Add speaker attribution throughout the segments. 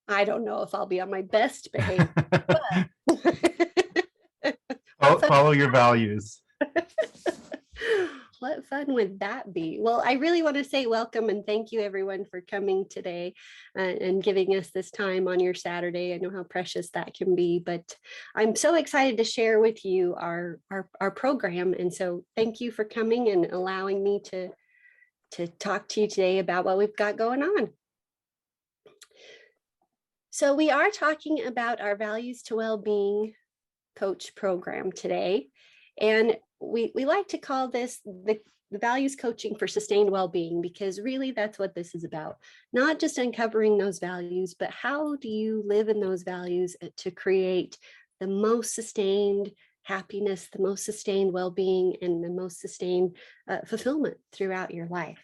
Speaker 1: I don't know if I'll be on my best behavior, but
Speaker 2: Follow your values.
Speaker 1: what fun would that be? Well, I really want to say welcome and thank you everyone for coming today and giving us this time on your Saturday. I know how precious that can be, but I'm so excited to share with you our program. And so thank you for coming and allowing me to talk to you today about what we've got going on. So we are talking about our Values to Wellbeing coach program today. And we like to call this the values coaching for sustained well-being, because really that's what this is about. Not just uncovering those values, but how do you live in those values to create the most sustained happiness, the most sustained well-being, and the most sustained fulfillment throughout your life.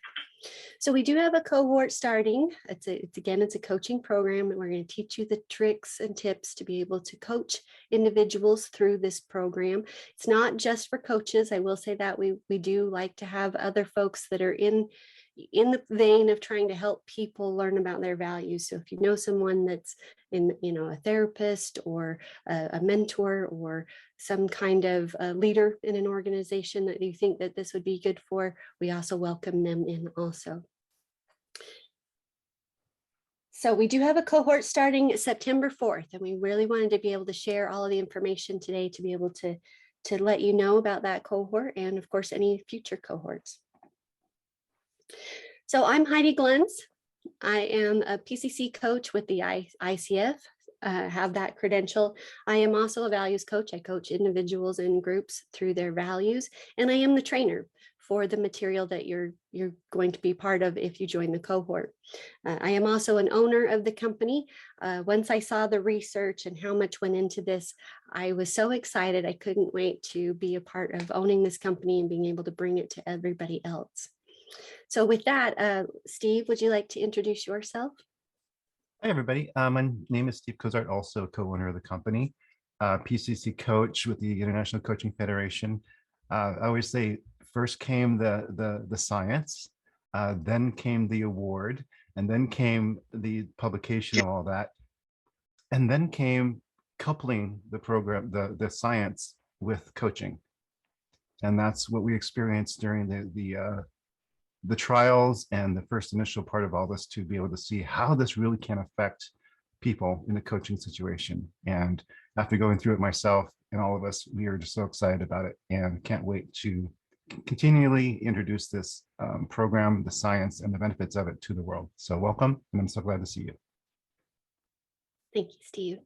Speaker 1: So we do have a cohort starting. It's a coaching program, and we're going to teach you the tricks and tips to be able to coach individuals through this program. It's not just for coaches. I will say that we do like to have other folks that are in the vein of trying to help people learn about their values. So if you know someone that's a therapist or a mentor or some kind of leader in an organization that you think that this would be good for, we also welcome them in also. So we do have a cohort starting September 4th, and we really wanted to be able to share all of the information today to be able to let you know about that cohort and of course any future cohorts. So I'm Heidi Glentz. I am a PCC coach with the ICF, have that credential. I am also a values coach. I coach individuals and groups through their values, and I am the trainer for the material that you're going to be part of if you join the cohort. I am also an owner of the company. Once I saw the research and how much went into this, I was so excited. I couldn't wait to be a part of owning this company and being able to bring it to everybody else. So with that, Steve, would you like to introduce yourself?
Speaker 2: Hi, everybody. My name is Steve Cozart, also a co-owner of the company, PCC coach with the International Coaching Federation. I always say first came the science, then came the award, and then came the publication of all that, and then came coupling the program, the science with coaching. And that's what we experienced during the trials and the first initial part of all this, to be able to see how this really can affect people in a coaching situation. And after going through it myself and all of us, we are just so excited about it and can't wait to continually introduce this program, the science and the benefits of it to the world. So welcome, and I'm so glad to see you.
Speaker 1: Thank you, Steve.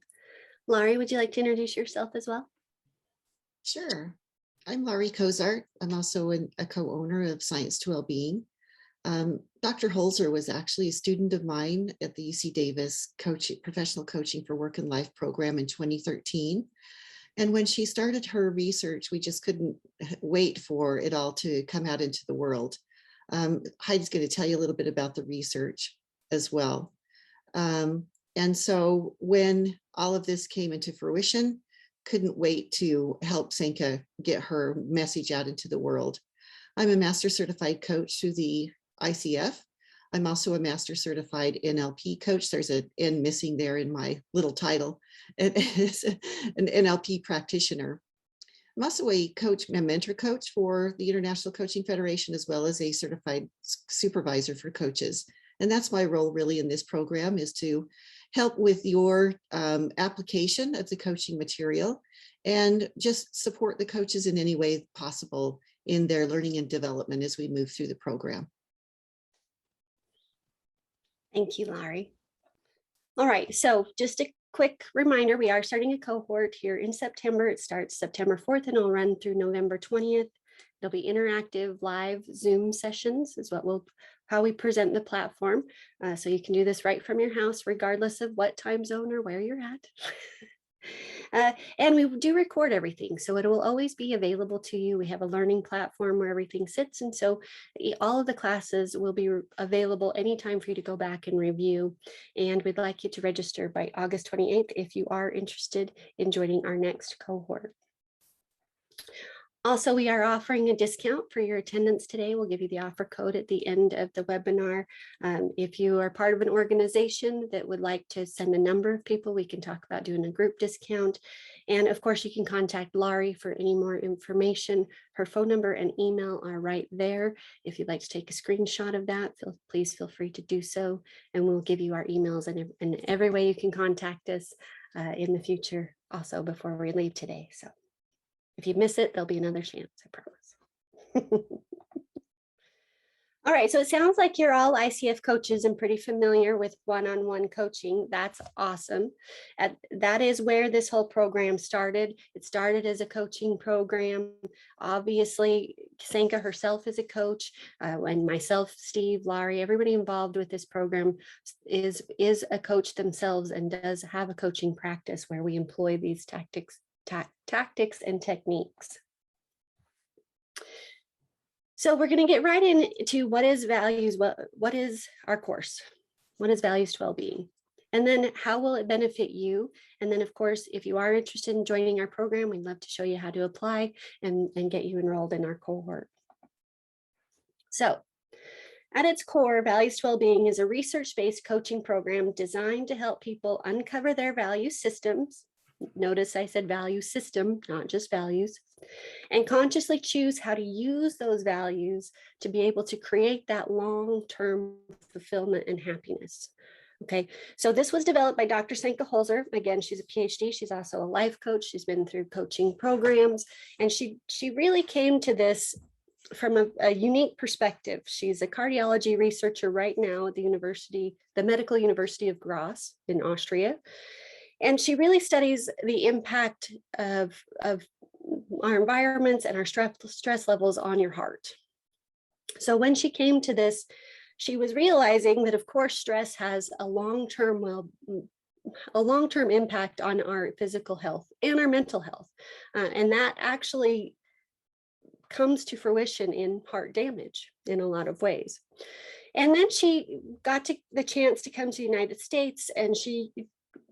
Speaker 1: Laurie, would you like to introduce yourself as well?
Speaker 3: Sure. I'm Laurie Cozart. I'm also a co-owner of Science2WellBeing. Dr. Holzer was actually a student of mine at the UC Davis Professional Coaching for Work and Life program in 2013. And when she started her research, we just couldn't wait for it all to come out into the world. Heidi's going to tell you a little bit about the research as well. And so when all of this came into fruition, couldn't wait to help Senka get her message out into the world. I'm a master certified coach through the ICF. I'm also a master certified NLP coach. There's an N missing there in my little title. It is an NLP practitioner. I'm also a mentor coach for the International Coaching Federation, as well as a certified supervisor for coaches. And that's my role really in this program, is to help with your application of the coaching material and just support the coaches in any way possible in their learning and development as we move through the program.
Speaker 1: Thank you, Laurie. All right, so just a quick reminder, we are starting a cohort here in September. It starts September 4th and it'll run through November 20th. There'll be interactive live Zoom sessions is how we present the platform. So you can do this right from your house, regardless of what time zone or where you're at. And we do record everything, so it will always be available to you. We have a learning platform where everything sits, and so all of the classes will be available anytime for you to go back and review. And we'd like you to register by August 28th if you are interested in joining our next cohort. Also, we are offering a discount for your attendance today. We'll give you the offer code at the end of the webinar. If you are part of an organization that would like to send a number of people, we can talk about doing a group discount. And of course, you can contact Laurie for any more information. Her phone number and email are right there. If you'd like to take a screenshot of that, please feel free to do so. And we'll give you our emails and every way you can contact us in the future also before we leave today. So if you miss it, there'll be another chance, I promise. All right, so it sounds like you're all ICF coaches and pretty familiar with one-on-one coaching. That's awesome. That is where this whole program started. It started as a coaching program. Obviously, Sanka herself is a coach, and myself, Steve, Laurie, everybody involved with this program is a coach themselves and does have a coaching practice where we employ these tactics and techniques. So we're going to get right into what is values, what is our course, what is Values to Wellbeing, and then how will it benefit you? And then of course, if you are interested in joining our program, we'd love to show you how to apply and get you enrolled in our cohort. So at its core, Values to Wellbeing is a research-based coaching program designed to help people uncover their value systems. Notice I said value system, not just values, and consciously choose how to use those values to be able to create that long-term fulfillment and happiness. Okay, so this was developed by Dr. Sanka Holzer. Again, she's a PhD. She's also a life coach. She's been through coaching programs, and she really came to this from a unique perspective. She's a cardiology researcher right now at the Medical University of Graz in Austria. And she really studies the impact of our environments and our stress levels on your heart. So when she came to this, she was realizing that, of course, stress has a long-term impact on our physical health and our mental health. And that actually comes to fruition in heart damage in a lot of ways. And then she got the chance to come to the United States, and she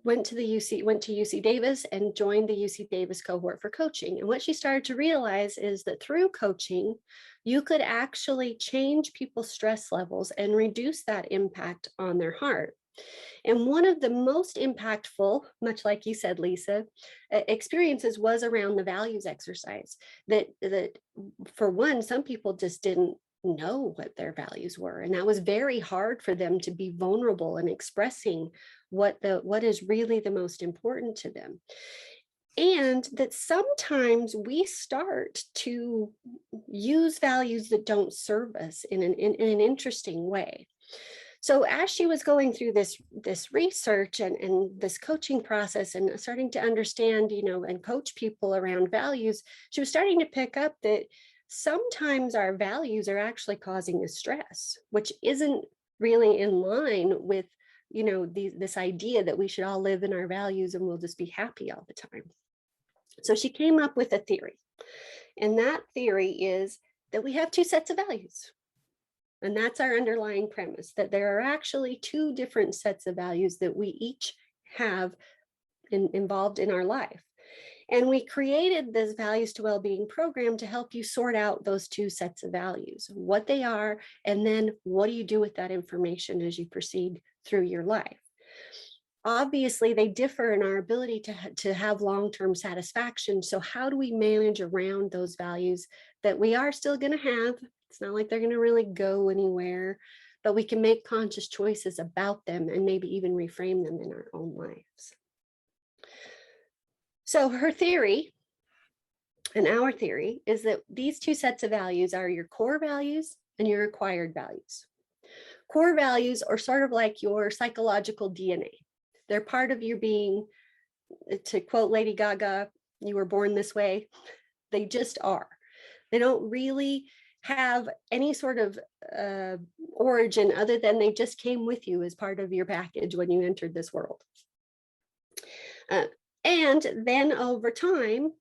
Speaker 1: went to UC Davis and joined the UC Davis cohort for coaching. And what she started to realize is that through coaching, you could actually change people's stress levels and reduce that impact on their heart. And one of the most impactful, much like you said, Lisa, experiences was around the values exercise. That for one, some people just didn't know what their values were, and that was very hard for them to be vulnerable and expressing what is really the most important to them. And that sometimes we start to use values that don't serve us in an interesting way. So as she was going through this research and this coaching process and starting to understand, and coach people around values, she was starting to pick up that sometimes our values are actually causing us stress, which isn't really in line with, this idea that we should all live in our values and we'll just be happy all the time. So she came up with a theory. And that theory is that we have two sets of values. And that's our underlying premise, that there are actually two different sets of values that we each have involved in our life. And we created this Values to Wellbeing program to help you sort out those two sets of values, what they are, and then what do you do with that information as you proceed through your life. Obviously, they differ in our ability to have long-term satisfaction. So how do we manage around those values that we are still going to have? It's not like they're going to really go anywhere, but we can make conscious choices about them and maybe even reframe them in our own lives. So her theory and our theory is that these two sets of values are your core values and your acquired values. Core values are sort of like your psychological DNA. They're part of your being. To quote Lady Gaga, you were born this way. They just are. They don't really have any sort of origin other than they just came with you as part of your package when you entered this world. And then over time,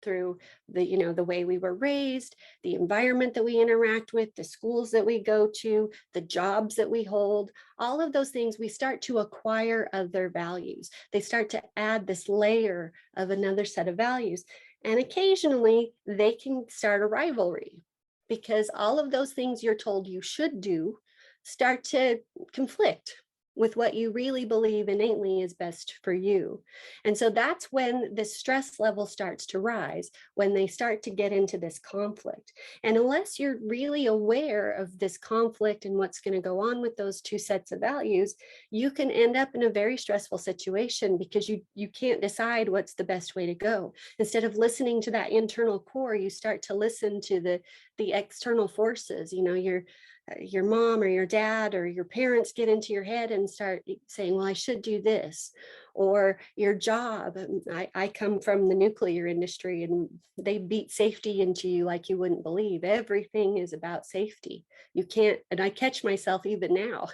Speaker 1: through the way we were raised, the environment that we interact with, the schools that we go to, the jobs that we hold, all of those things, we start to acquire other values. They start to add this layer of another set of values. And occasionally they can start a rivalry because all of those things you're told you should do start to conflict with what you really believe innately is best for you. And so that's when the stress level starts to rise, when they start to get into this conflict. And unless you're really aware of this conflict and what's going to go on with those two sets of values, you can end up in a very stressful situation because you can't decide what's the best way to go. Instead of listening to that internal core, you start to listen to the external forces. You know, your mom or your dad or your parents get into your head and start saying, well, I should do this, or your job. I come from the nuclear industry and they beat safety into you like you wouldn't believe. Everything is about safety. You can't, and I catch myself even now.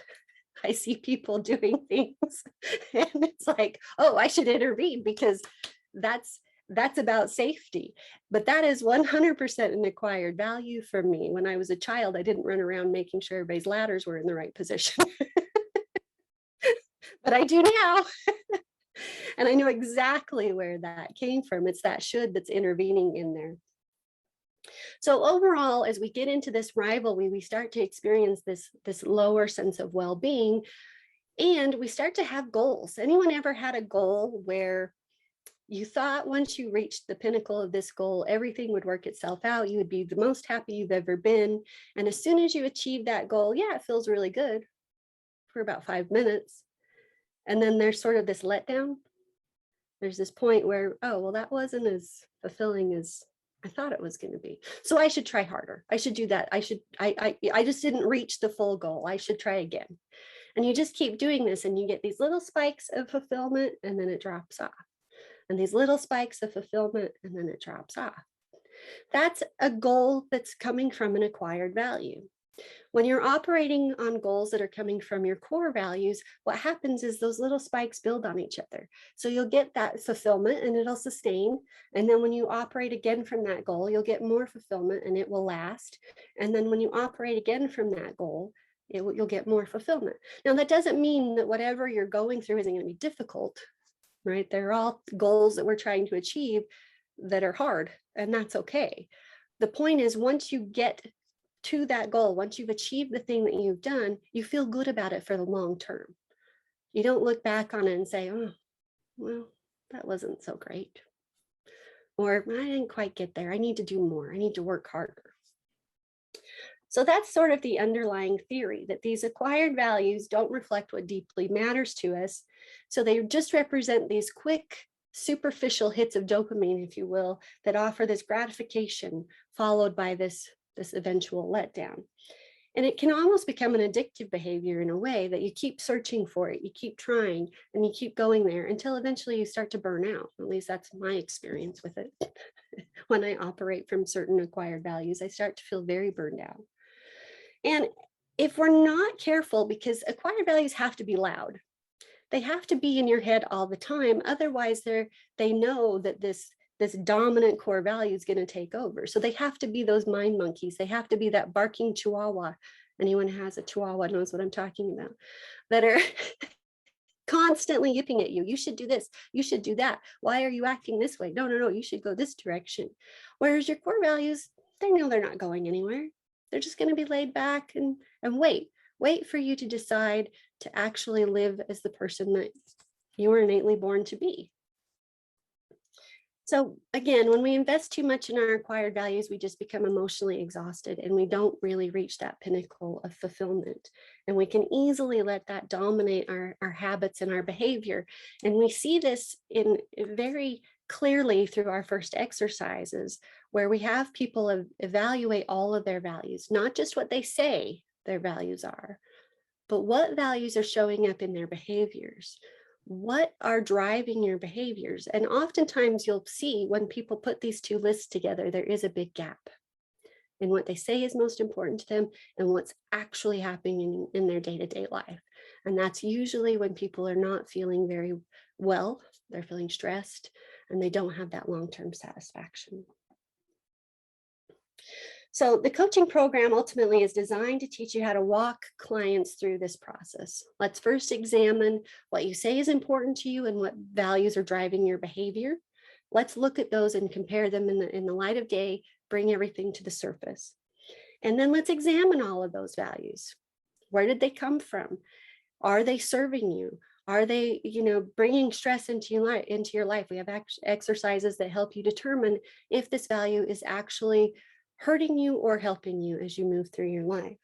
Speaker 1: I see people doing things and it's like, oh, I should intervene because that's about safety. But that is 100% an acquired value for me. When I was a child, I didn't run around making sure everybody's ladders were in the right position. But I do now. And I know exactly where that came from. It's that should that's intervening in there. So overall, as we get into this rivalry, we start to experience this lower sense of well-being, and we start to have goals. Anyone ever had a goal where you thought once you reached the pinnacle of this goal, everything would work itself out? You would be the most happy you've ever been. And as soon as you achieve that goal, yeah, it feels really good for about 5 minutes. And then there's sort of this letdown. There's this point where, oh, well, that wasn't as fulfilling as I thought it was going to be. So I should try harder. I should do that. I just didn't reach the full goal. I should try again. And you just keep doing this and you get these little spikes of fulfillment and then it drops off. And these little spikes of fulfillment, and then it drops off. That's a goal that's coming from an acquired value. When you're operating on goals that are coming from your core values, what happens is those little spikes build on each other. So you'll get that fulfillment and it'll sustain. And then when you operate again from that goal, you'll get more fulfillment and it will last. And then when you operate again from that goal, you'll get more fulfillment. Now, that doesn't mean that whatever you're going through isn't going to be difficult. Right? They're all goals that we're trying to achieve that are hard, and that's okay. The point is, once you get to that goal, once you've achieved the thing that you've done, you feel good about it for the long term. You don't look back on it and say, oh, well, that wasn't so great. Or I didn't quite get there. I need to do more. I need to work harder. So that's sort of the underlying theory, that these acquired values don't reflect what deeply matters to us. So they just represent these quick, superficial hits of dopamine, if you will, that offer this gratification followed by this eventual letdown. And it can almost become an addictive behavior in a way that you keep searching for it, you keep trying, and you keep going there until eventually you start to burn out. At least that's my experience with it. When I operate from certain acquired values, I start to feel very burned out. And if we're not careful, because acquired values have to be loud, they have to be in your head all the time. Otherwise, they know that this dominant core value is going to take over. So they have to be those mind monkeys. They have to be that barking chihuahua. Anyone who has a chihuahua knows what I'm talking about, that are constantly yipping at you. You should do this. You should do that. Why are you acting this way? No, you should go this direction. Whereas your core values, they know they're not going anywhere. They're just going to be laid back and wait for you to decide to actually live as the person that you were innately born to be. So again, when we invest too much in our acquired values, we just become emotionally exhausted and we don't really reach that pinnacle of fulfillment. And we can easily let that dominate our habits and our behavior. And we see this in very clearly through our first exercises, where we have people evaluate all of their values, not just what they say their values are, but what values are showing up in their behaviors. What are driving your behaviors? And oftentimes you'll see when people put these two lists together, there is a big gap in what they say is most important to them and what's actually happening in their day-to-day life. And that's usually when people are not feeling very well, they're feeling stressed, and they don't have that long-term satisfaction. So the coaching program ultimately is designed to teach you how to walk clients through this process. Let's first examine what you say is important to you and what values are driving your behavior. Let's look at those and compare them in the light of day, bring everything to the surface. And then let's examine all of those values. Where did they come from? Are they serving you? Are they, bringing stress into your life? We have exercises that help you determine if this value is actually hurting you or helping you as you move through your life.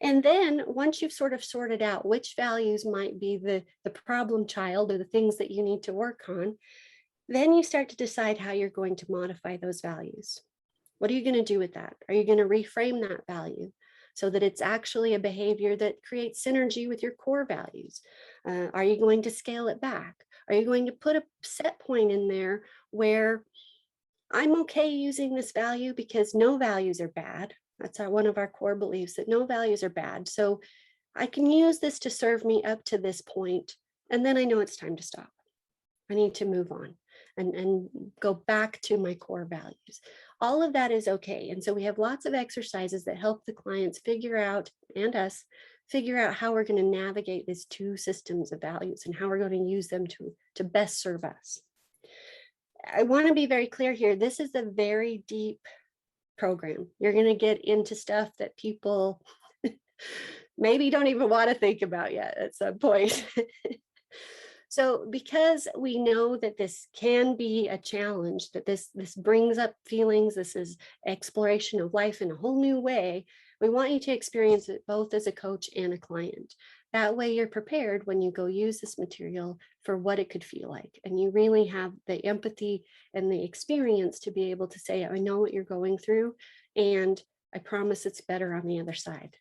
Speaker 1: And then once you've sort of sorted out which values might be the problem child or the things that you need to work on, then you start to decide how you're going to modify those values. What are you going to do with that? Are you going to reframe that value so that it's actually a behavior that creates synergy with your core values? Are you going to scale it back? Are you going to put a set point in there where I'm okay using this value because no values are bad? That's one of our core beliefs, that no values are bad. So I can use this to serve me up to this point, and then I know it's time to stop. I need to move on and go back to my core values. All of that is okay. And so we have lots of exercises that help the clients figure out, and us, figure out how we're going to navigate these two systems of values and how we're going to use them to best serve us. I want to be very clear here. This is a very deep program. You're going to get into stuff that people maybe don't even want to think about yet at some point. So because we know that this can be a challenge, that this brings up feelings, this is exploration of life in a whole new way, we want you to experience it both as a coach and a client. That way you're prepared when you go use this material for what it could feel like. And you really have the empathy and the experience to be able to say, I know what you're going through, and I promise it's better on the other side.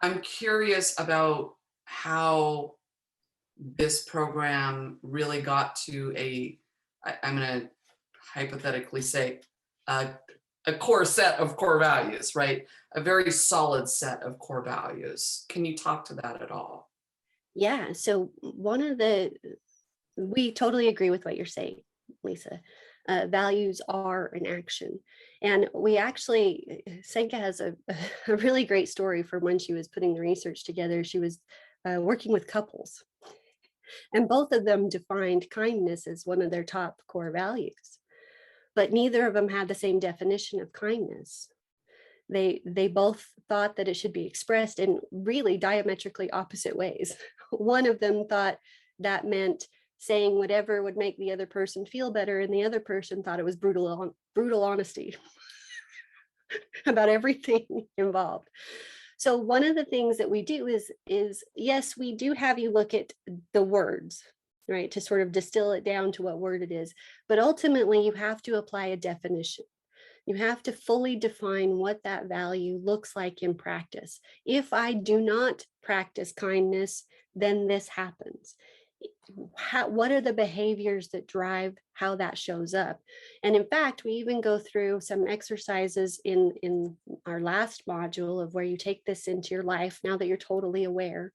Speaker 4: I'm curious about how this program really got to I'm going to hypothetically say, a core set of core values, right? A very solid set of core values. Can you talk to that at all?
Speaker 1: Yeah, so we totally agree with what you're saying, Lisa. Values are an action. And we actually, Senka has a really great story from when she was putting the research together. She was working with couples, and both of them defined kindness as one of their top core values, but neither of them had the same definition of kindness. They both thought that it should be expressed in really diametrically opposite ways. One of them thought that meant saying whatever would make the other person feel better, and the other person thought it was brutal honesty about everything involved. So one of the things that we do is yes, we do have you look at the words, right, to sort of distill it down to what word it is, but ultimately you have to apply a definition. You have to fully define what that value looks like in practice. If I do not practice kindness, then this happens. What are the behaviors that drive how that shows up? And in fact, we even go through some exercises in our last module of where you take this into your life now that you're totally aware.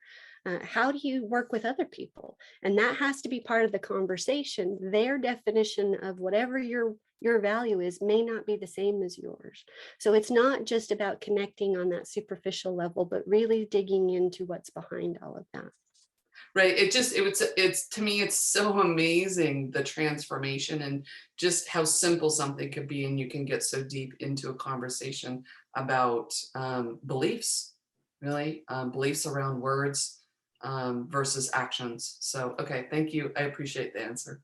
Speaker 1: How do you work with other people? And that has to be part of the conversation. Their definition of whatever your value is may not be the same as yours. So it's not just about connecting on that superficial level, but really digging into what's behind all of that.
Speaker 4: Right. It's to me, it's so amazing, the transformation and just how simple something could be. And you can get so deep into a conversation about beliefs, really, beliefs around words versus actions. So, okay. Thank you. I appreciate the answer.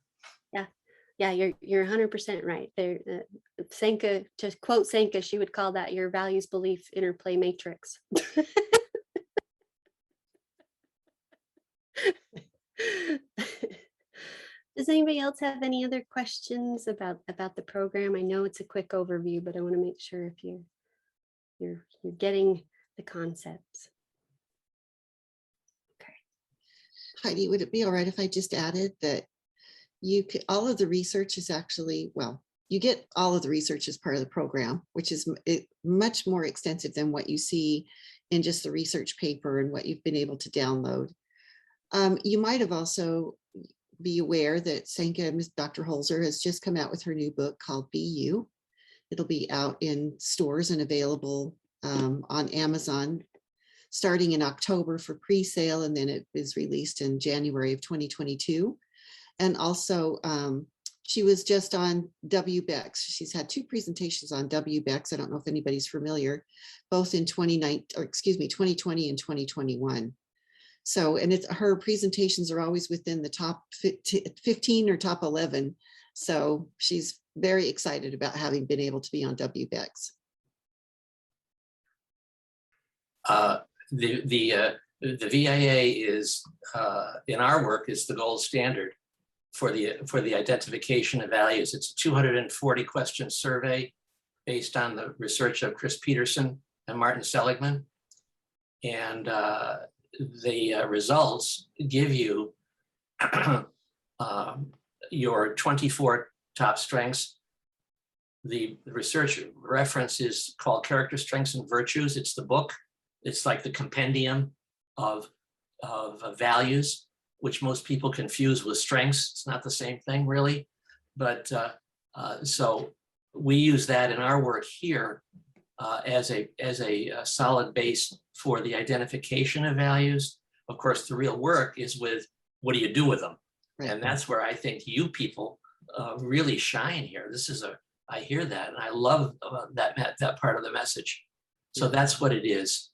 Speaker 1: Yeah, you're 100% right. There, Senka, to quote Senka, she would call that your values belief interplay matrix. Does anybody else have any other questions about the program? I know it's a quick overview, but I want to make sure if you're getting the concepts. Okay.
Speaker 3: Heidi, would it be all right if I just added that all of the research is actually, well, you get all of the research as part of the program, which is much more extensive than what you see in just the research paper and what you've been able to download. You might have also be aware that Senka, Dr. Holzer, has just come out with her new book called Be You. It'll be out in stores and available on Amazon starting in October for pre-sale, and then it is released in January of 2022. And also, she was just on WBEX. She's had 2 presentations on WBEX. I don't know if anybody's familiar, both in 2020 and 2021. So, and her presentations are always within the top 15 or top 11. So she's very excited about having been able to be on WBEX.
Speaker 5: The VIA is, in our work, is the gold standard for the identification of values. It's a 240 question survey based on the research of Chris Peterson and Martin Seligman. And the results give you your 24 top strengths. The research reference is called Character Strengths and Virtues. It's the book. It's like the compendium of values, which most people confuse with strengths. It's not the same thing, really. But so we use that in our work here as a solid base for the identification of values. Of course, the real work is with what do you do with them?
Speaker 3: Right.
Speaker 5: And that's where I think you people really shine here. I hear that, and I love that part of the message. So that's what it is.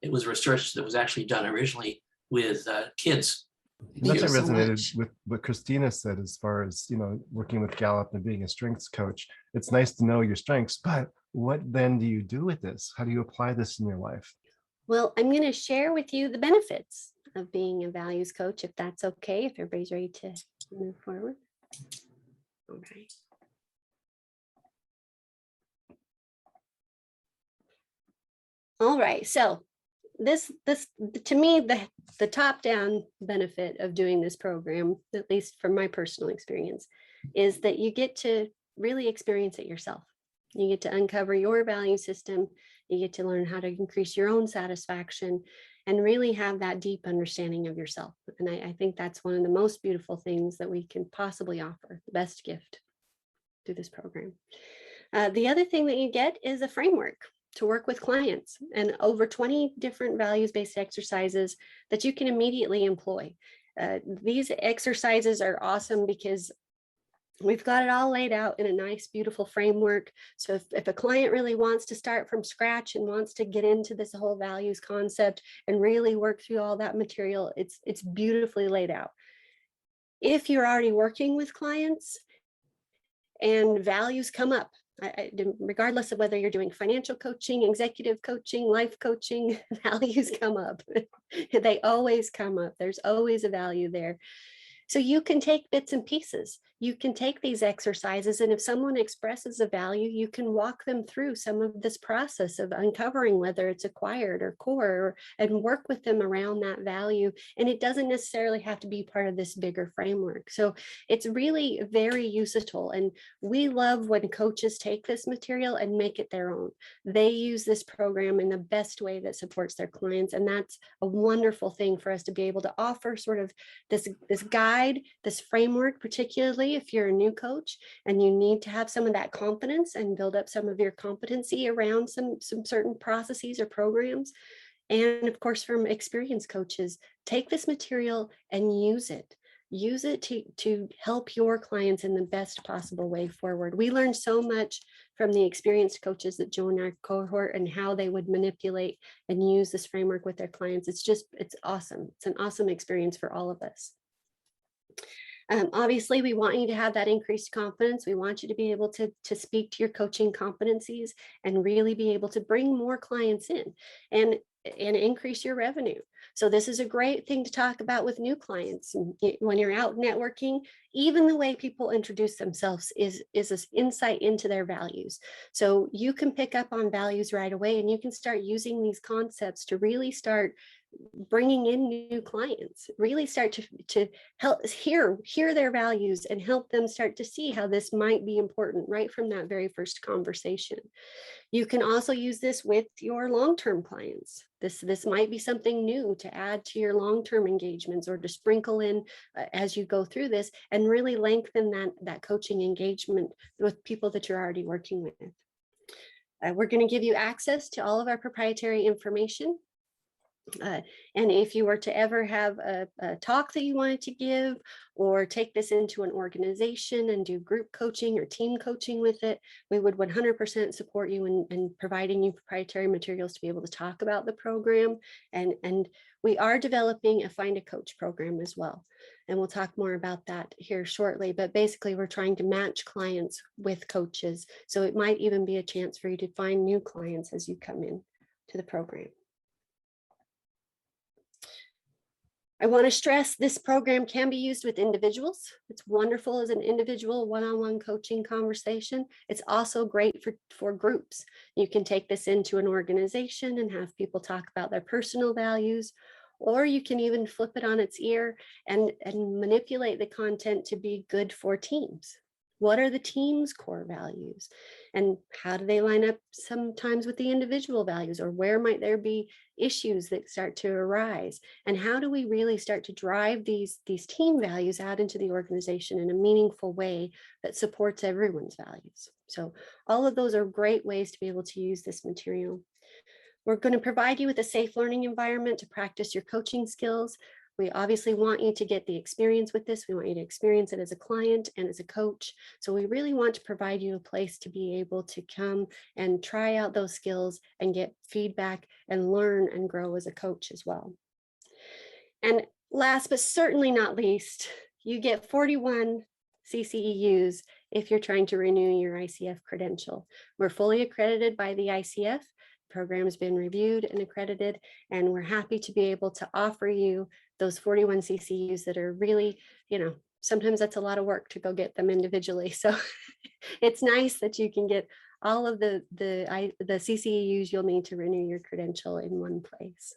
Speaker 5: It was research that was actually done originally with kids.
Speaker 2: That's what
Speaker 3: so
Speaker 2: resonated
Speaker 3: much.
Speaker 2: with what Christina said as far as, working with Gallup and being a strengths coach. It's nice to know your strengths, but what then do you do with this? How do you apply this in your life?
Speaker 1: Well, I'm going to share with you the benefits of being a values coach, if that's okay, if everybody's ready to move forward. All right. All right, so this to me, the top-down benefit of doing this program, at least from my personal experience, is that you get to really experience it yourself. You get to uncover your value system. You get to learn how to increase your own satisfaction and really have that deep understanding of yourself. And I think that's one of the most beautiful things that we can possibly offer, the best gift through this program. The other thing that you get is a framework to work with clients and over 20 different values-based exercises that you can immediately employ. These exercises are awesome because we've got it all laid out in a nice, beautiful framework. So if a client really wants to start from scratch and wants to get into this whole values concept and really work through all that material, it's beautifully laid out. If you're already working with clients and values come up, regardless of whether you're doing financial coaching, executive coaching, life coaching, values come up. They always come up. There's always a value there. So you can take bits and pieces. You can take these exercises, and if someone expresses a value, you can walk them through some of this process of uncovering whether it's acquired or core, and work with them around that value. And it doesn't necessarily have to be part of this bigger framework. So it's really very useful. And we love when coaches take this material and make it their own. They use this program in the best way that supports their clients. And that's a wonderful thing for us to be able to offer sort of this guide, this framework, particularly if you're a new coach and you need to have some of that confidence and build up some of your competency around some certain processes or programs. And of course, from experienced coaches, take this material and use it. Use it to help your clients in the best possible way forward. We learned so much from the experienced coaches that join our cohort and how they would manipulate and use this framework with their clients. It's awesome. It's an awesome experience for all of us. Obviously, we want you to have that increased confidence. We want you to be able to speak to your coaching competencies and really be able to bring more clients in and increase your revenue. So this is a great thing to talk about with new clients. When you're out networking, even the way people introduce themselves is this insight into their values. So you can pick up on values right away, and you can start using these concepts to really start bringing in new clients, really start to help hear their values and help them start to see how this might be important right from that very first conversation. You can also use this with your long-term clients. This might be something new to add to your long-term engagements or to sprinkle in as you go through this and really lengthen that coaching engagement with people that you're already working with. We're going to give you access to all of our proprietary information. And if you were to ever have a talk that you wanted to give, or take this into an organization and do group coaching or team coaching with it, we would 100% support you in providing you proprietary materials to be able to talk about the program. And we are developing a Find a Coach program as well. And we'll talk more about that here shortly. But basically, we're trying to match clients with coaches. So it might even be a chance for you to find new clients as you come in to the program. I want to stress this program can be used with individuals. It's wonderful as an individual one-on-one coaching conversation. It's also great for groups. You can take this into an organization and have people talk about their personal values, or you can even flip it on its ear and manipulate the content to be good for teams. What are the team's core values? And how do they line up sometimes with the individual values? Or where might there be issues that start to arise? And how do we really start to drive these team values out into the organization in a meaningful way that supports everyone's values? So all of those are great ways to be able to use this material. We're going to provide you with a safe learning environment to practice your coaching skills. We obviously want you to get the experience with this. We want you to experience it as a client and as a coach. So we really want to provide you a place to be able to come and try out those skills and get feedback and learn and grow as a coach as well. And last but certainly not least, you get 41 CCEUs if you're trying to renew your ICF credential. We're fully accredited by the ICF. Program has been reviewed and accredited, and we're happy to be able to offer you those 41 CCUs that are really, sometimes that's a lot of work to go get them individually. So it's nice that you can get all of the CCUs you'll need to renew your credential in one place.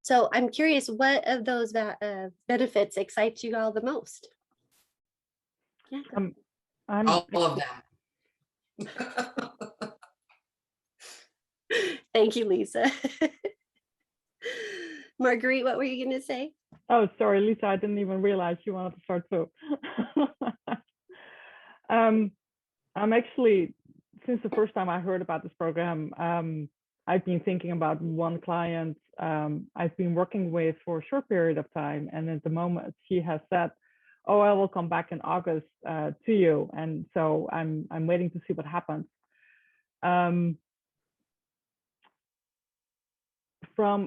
Speaker 1: So I'm curious, what of those benefits excites you all the most? Yeah.
Speaker 4: All of them.
Speaker 1: Thank you, Lisa. Marguerite, what were you going to say?
Speaker 6: Oh, sorry, Lisa, I didn't even realize you wanted to start too. I'm actually, since the first time I heard about this program, I've been thinking about one client I've been working with for a short period of time. And at the moment she has said, oh, I will come back in August to you. And so I'm waiting to see what happens.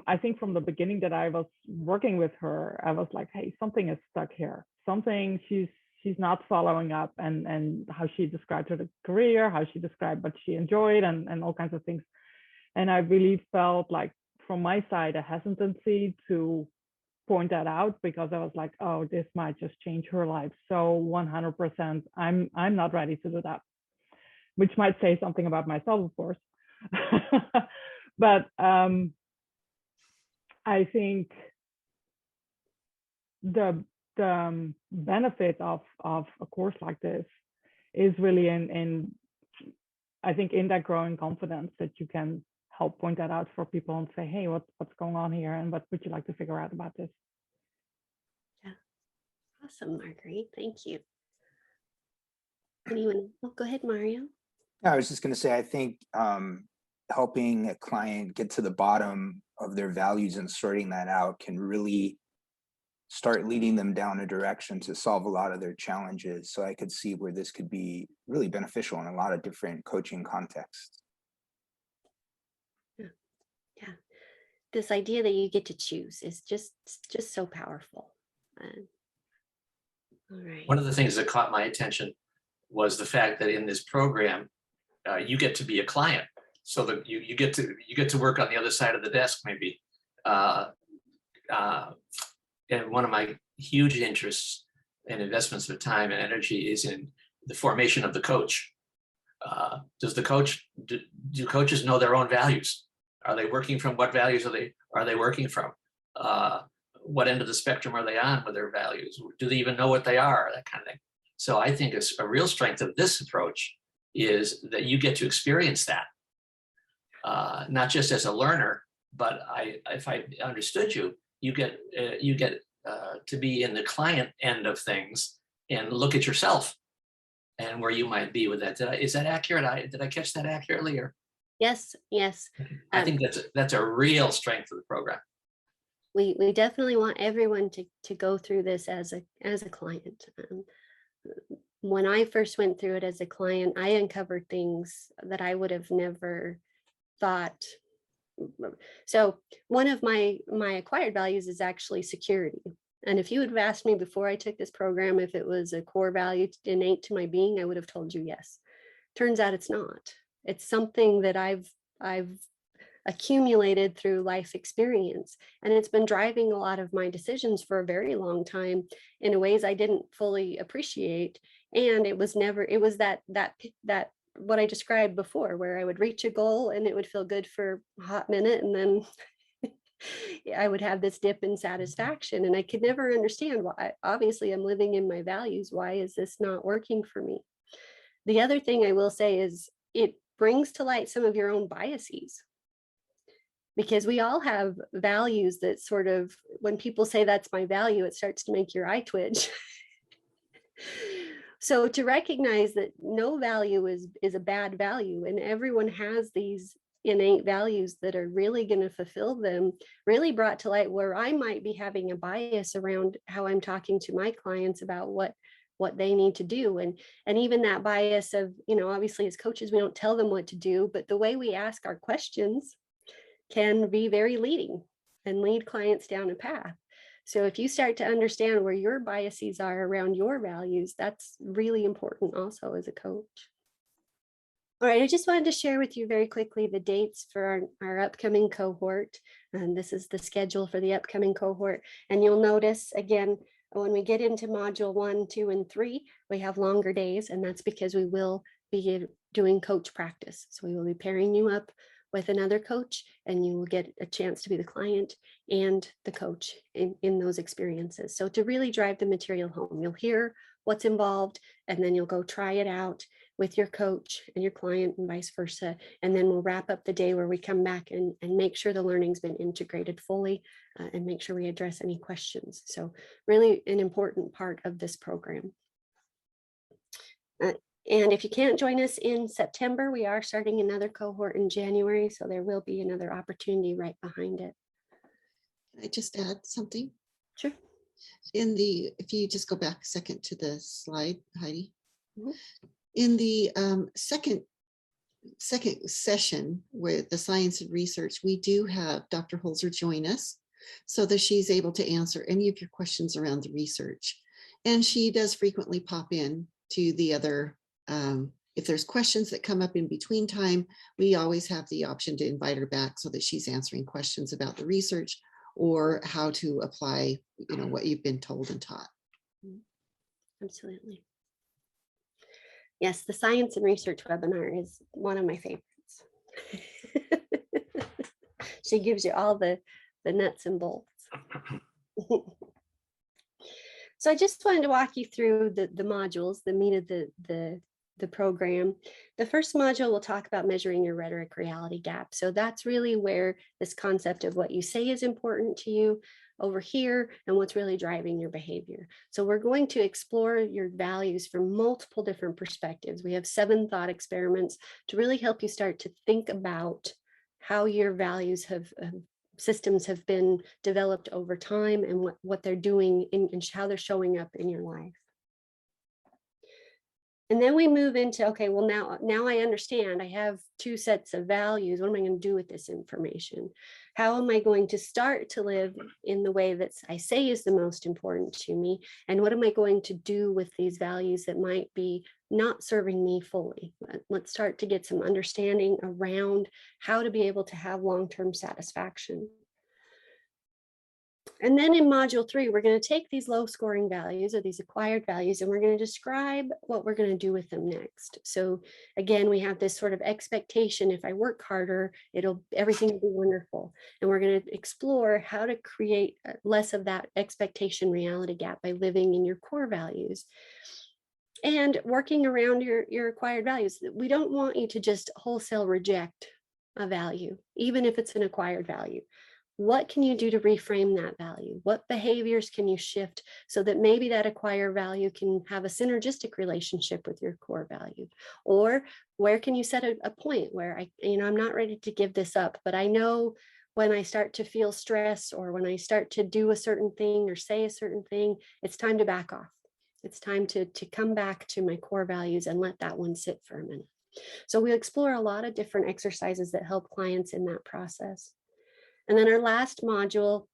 Speaker 6: I think from the beginning that I was working with her, I was like, hey, something is stuck here. Something she's not following up, and how she described her career, how she described what she enjoyed, and all kinds of things. And I really felt like from my side a hesitancy to point that out, because I was like, oh, this might just change her life. So 100%, I'm not ready to do that, which might say something about myself, of course. But I think the benefit of a course like this is really in I think in that growing confidence that you can help point that out for people and say, hey, what's going on here, and what would you like to figure out about this?
Speaker 1: Yeah, awesome, Marguerite. Thank you. Anyone? Oh, go ahead, Mario.
Speaker 7: Yeah, I was just going to say, I think helping a client get to the bottom of their values and sorting that out can really start leading them down a direction to solve a lot of their challenges. So I could see where this could be really beneficial in a lot of different coaching contexts.
Speaker 1: Yeah, this idea that you get to choose is just so powerful. All right.
Speaker 5: One of the things that caught my attention was the fact that in this program, you get to be a client, so that you get to work on the other side of the desk, maybe. And one of my huge interests and investments of time and energy is in the formation of the coach. Do coaches know their own values? Are they working from, what values are they working from? What end of the spectrum are they on with their values? Do they even know what they are? That kind of thing. So I think it's a real strength of this approach is that you get to experience that, not just as a learner, but if I understood you, you get to be in the client end of things and look at yourself and where you might be with that. Is that accurate? Did I catch that accurately? Or
Speaker 1: Yes, yes.
Speaker 5: I think that's a real strength of the program.
Speaker 1: We definitely want everyone to go through this as a client. When I first went through it as a client, I uncovered things that I would have never thought. So one of my acquired values is actually security. And if you would have asked me before I took this program if it was a core value innate to my being, I would have told you yes. Turns out it's not. It's something that I've accumulated through life experience, and it's been driving a lot of my decisions for a very long time in ways I didn't fully appreciate. And it was that what I described before, where I would reach a goal and it would feel good for a hot minute, and then I would have this dip in satisfaction, and I could never understand why. Obviously I'm living in my values. Why is this not working for me? The other thing I will say is it brings to light some of your own biases, because we all have values that sort of, when people say that's my value, it starts to make your eye twitch. So to recognize that no value is a bad value, and everyone has these innate values that are really going to fulfill them, really brought to light where I might be having a bias around how I'm talking to my clients about what they need to do. And even that bias of, obviously as coaches, we don't tell them what to do, but the way we ask our questions can be very leading and lead clients down a path. So if you start to understand where your biases are around your values, that's really important also as a coach. All right, I just wanted to share with you very quickly the dates for our upcoming cohort. And this is the schedule for the upcoming cohort. And you'll notice, again, when we get into module 1, 2, and 3, we have longer days, and that's because we will be doing coach practice. So we will be pairing you up with another coach, and you will get a chance to be the client and the coach in those experiences. So to really drive the material home, you'll hear what's involved, and then you'll go try it out with your coach and your client and vice versa. And then we'll wrap up the day where we come back and make sure the learning's been integrated fully and make sure we address any questions. So really an important part of this program. And if you can't join us in September, we are starting another cohort in January. So there will be another opportunity right behind it.
Speaker 3: Can I just add something?
Speaker 1: Sure.
Speaker 3: If you just go back a second to the slide, Heidi.
Speaker 1: Mm-hmm.
Speaker 3: In the second session with the science and research, we do have Dr. Holzer join us so that she's able to answer any of your questions around the research. And she does frequently pop in to the other, if there's questions that come up in between time, we always have the option to invite her back so that she's answering questions about the research or how to apply, what you've been told and taught.
Speaker 1: Absolutely. Yes, the science and research webinar is one of my favorites. She gives you all the nuts and bolts. So I just wanted to walk you through the modules, the meat of the program. The first module will talk about measuring your rhetoric reality gap. So that's really where this concept of what you say is important to you over here and what's really driving your behavior. So we're going to explore your values from multiple different perspectives. We have 7 thought experiments to really help you start to think about how your values systems have been developed over time and what they're doing and how they're showing up in your life. And then we move into, okay, well, now I understand I have 2 sets of values. What am I going to do with this information? How am I going to start to live in the way that I say is the most important to me? And what am I going to do with these values that might be not serving me fully? Let's start to get some understanding around how to be able to have long-term satisfaction. And then in module 3, we're going to take these low scoring values or these acquired values, and we're going to describe what we're going to do with them next. So again, we have this sort of expectation. If I work harder, everything will be wonderful. And we're going to explore how to create less of that expectation reality gap by living in your core values and working around your acquired values. We don't want you to just wholesale reject a value, even if it's an acquired value. what can you do to reframe that value? What behaviors can you shift so that maybe that acquired value can have a synergistic relationship with your core value? Or where can you set a point where I'm not ready to give this up, but I know when I start to feel stress or when I start to do a certain thing or say a certain thing, it's time to back off. It's time to come back to my core values and let that one sit for a minute. So we explore a lot of different exercises that help clients in that process. And then our last module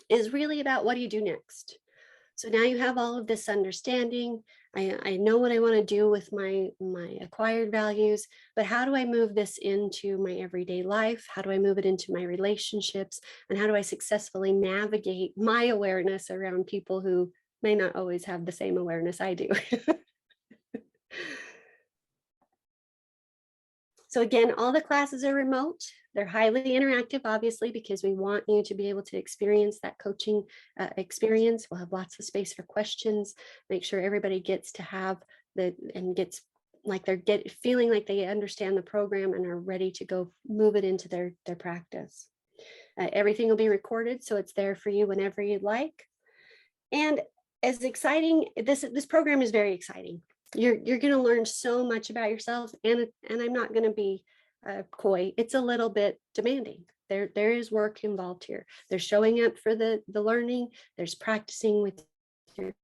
Speaker 1: is really about what do you do next? So now you have all of this understanding. I know what I want to do with my acquired values, but how do I move this into my everyday life? How do I move it into my relationships? And how do I successfully navigate my awareness around people who may not always have the same awareness I do? So again, all the classes are remote. They're highly interactive, obviously, because we want you to be able to experience that coaching experience. We'll have lots of space for questions, make sure everybody gets to have gets like they're feeling like they understand the program and are ready to go move it into their practice. Everything will be recorded, so it's there for you whenever you'd like. And as exciting, this program is very exciting. You're going to learn so much about yourself, and I'm not going to be coy. It's a little bit demanding. There is work involved here. There's showing up for the learning. There's practicing with your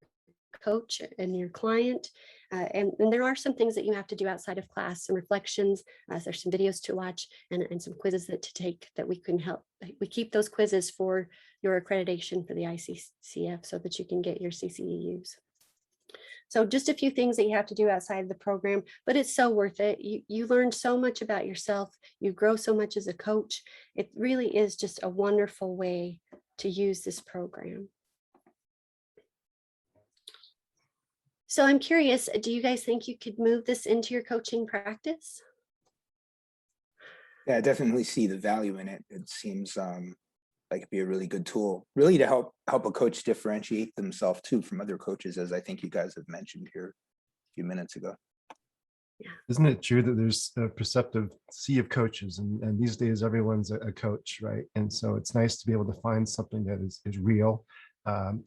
Speaker 1: coach and your client. And there are some things that you have to do outside of class, some reflections. There's some videos to watch and some quizzes to take that we can help. We keep those quizzes for your accreditation for the ICCF so that you can get your CCEUs. So just a few things that you have to do outside of the program, but it's so worth it. You learn so much about yourself. You grow so much as a coach. It really is just a wonderful way to use this program. So I'm curious, do you guys think you could move this into your coaching practice?
Speaker 7: Yeah, I definitely see the value in it. It seems like it'd be a really good tool, really to help a coach differentiate themselves too from other coaches, as I think you guys have mentioned here a few minutes ago.
Speaker 1: Yeah.
Speaker 2: Isn't it true that there's a perceptive sea of coaches, and these days everyone's a coach, right? And so it's nice to be able to find something that is real.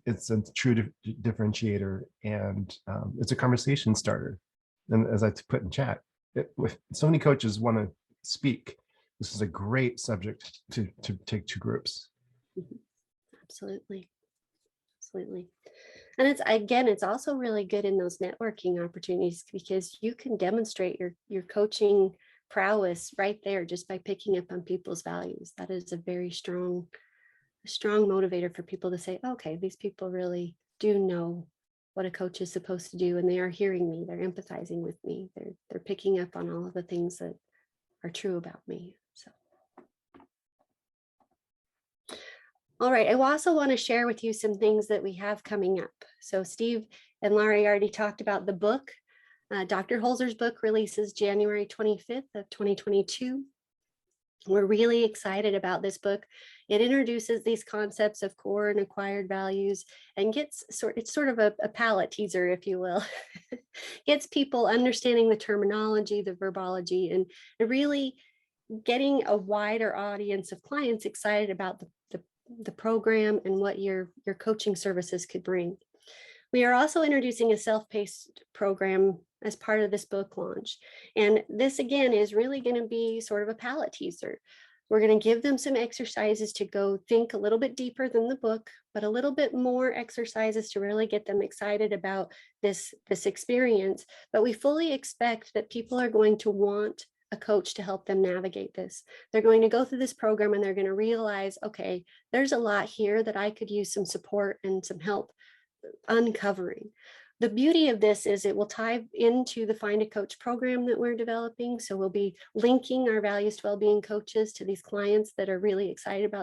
Speaker 2: It's a true differentiator, and it's a conversation starter. And as I put in chat, with so many coaches want to speak, this is a great subject to take to groups.
Speaker 1: Absolutely. Absolutely. And it's also really good in those networking opportunities because you can demonstrate your coaching prowess right there just by picking up on people's values. That is a very strong motivator for people to say, okay, these people really do know what a coach is supposed to do, and they are hearing me, they're empathizing with me, they're picking up on all of the things that are true about me. So all right, I also want to share with you some things that we have coming up. So Steve and Laurie already talked about the book. Dr. Holzer's book releases January 25th of 2022. We're really excited about this book. It introduces these concepts of core and acquired values and it's sort of a palate teaser, if you will. Gets people understanding the terminology, the verbology, and really getting a wider audience of clients excited about the program and what your coaching services could bring. We are also introducing a self-paced program as part of this book launch. And this again is really going to be sort of a palate teaser. We're going to give them some exercises to go think a little bit deeper than the book, but a little bit more exercises to really get them excited about this experience. But we fully expect that people are going to want a coach to help them navigate this. They're going to go through this program and they're going to realize, okay, there's a lot here that I could use some support and some help uncovering. The beauty of this is it will tie into the Find a Coach program that we're developing. So we'll be linking our Values to Wellbeing coaches to these clients that are really excited about